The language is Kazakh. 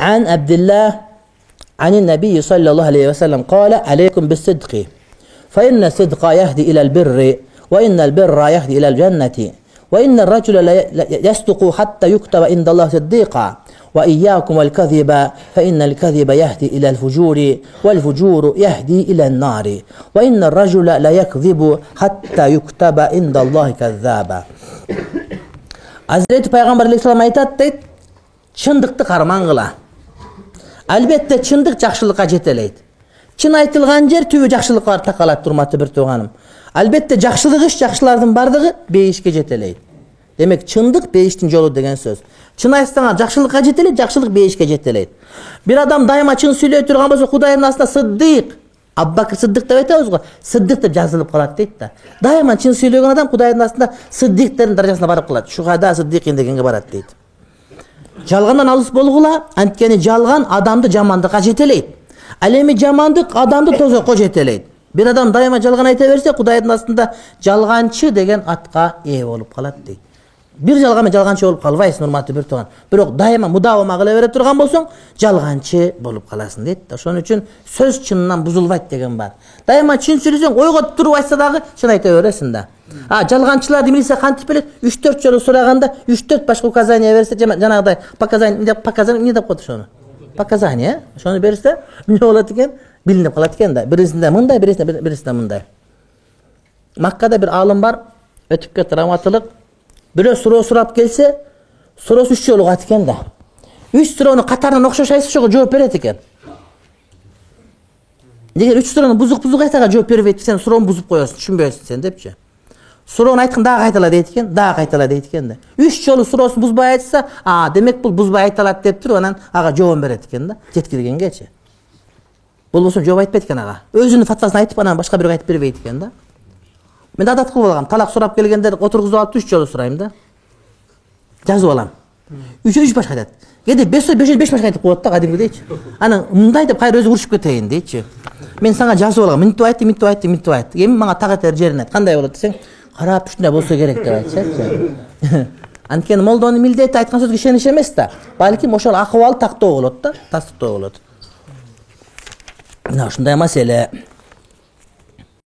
An Abdullah anin Nebi sallallahu aleyhi ve sellem kâle aleykum bis sidqi fe inne sidqa yehdi ilel birri ve innel birra yehdi ilel cenneti ve innel racule yasduqu hatta yuktaba indallah siddiqa ve iyyakum vel kaziba fe innel kaziba yehdi ilel fucuri vel fucuru yehdi ilel nari ve innel racule la yekzibu hatta yuktaba indallah kazzaba. Hazreti Peygamber aleyhisselam aytat deydi, çındıkты karman kıla. Albatta çındık жақшылыққа жетелейді. Çın айтылған жер түбі жақшылыққа тақалат тұрматы бір туғаным. Albatta жақшылық іш жақшылардың бардығы бейішке жетелейді. Демек çındık бейіштің жолы деген сөз. Çın айтсаңа жақшылыққа жетелейді, жақшылық бейішке жетелейді. Bir adam daima çın сөйлей тұрған болса, Құдайдың астында Сыддиқ, Абу Бәкір Сыддиқ деп айтамыз ғой. Сыддиқ деп жазылып қалады дейді да. Daima çın сөйлеген адам Құдайдың астында Сыддиқтердің даражасына барып қалады. Шуғада Сыддиқин дегенге барады дейді. Жалғандан алыс болғыла, анткени жалған адамды жамандыққа жетелейді. Ал эми жамандық адамды тозаққа жетелейді. Bir adam daima жалған айта берсе, Құдайдың астында жалғанчы деген атқа ие болып қалады дейді. Bir жалғанмен жалғанчы болып қалбайсың, урматтуу бір туған. Бирок дайыма мудавама кыла бере турган болсоң, жалғанчы болып қаласың дейді. Ошон үчүн сөз чынынан бузулбайт деген бар. Дайыма чын сүйлөсөң, ойго туруп айтса дагы чын айта бересиң да. Жалғанчыларды милиция кантип билет? 3-4 жолу сураганда 3-4 башка указания берсе, жанагыдай показания не деп коет ошону? Показания, ошону берсе, эмне болот экен? Билинип калат экен да. Бирисинде мындай, бирисинде мындай. Маккада бир алым бар, өтүп кетти раматылык. Бирөө суроо сурап келсе, суроосу 3 жолу кат экен да. 3 суроону катарынан окшош айтса, ошого жооп берет экен. Эгер 3 суроону бузук айтсага жооп бербейт, сен суроону бузуп коесуң, түшүнбөйсүң сен депчи. Суроону айткан дагы кайтала дейт экен, дагы кайтала дейт экен да. 3 жолу суроосун бузбай айтса, демек бул бузбай айталат деп туруп, анан ага жообун берет экен да, жеткиргенгечи. Болбосо жооп айтпайт экен ага. Өзүнүн фатвасын айтып, анан башка бирөөгө айтып бербейт экен да. Мен адат кылып алгам, талак сурап келгенде отургузуп алып 3 жолу сурайм да. Жазып алам. 3 башка айтат. Кээде 5 башка айтып коет да, кадимгидейчи. Анан мындай деп кайра өзү урушуп кетейин дейчи. Мен сага жазып алгам, минтип айтты. Эми мага так этер жерин айт. Кандай болот десең, карап ушундай болсо керек деп айтсачы. Анткени молдонун милдети айткан сөзгө ишениш эмес да. Балким ошол акыбал тактоо болот да, тастыктоо болот. Мына ушундай маселе.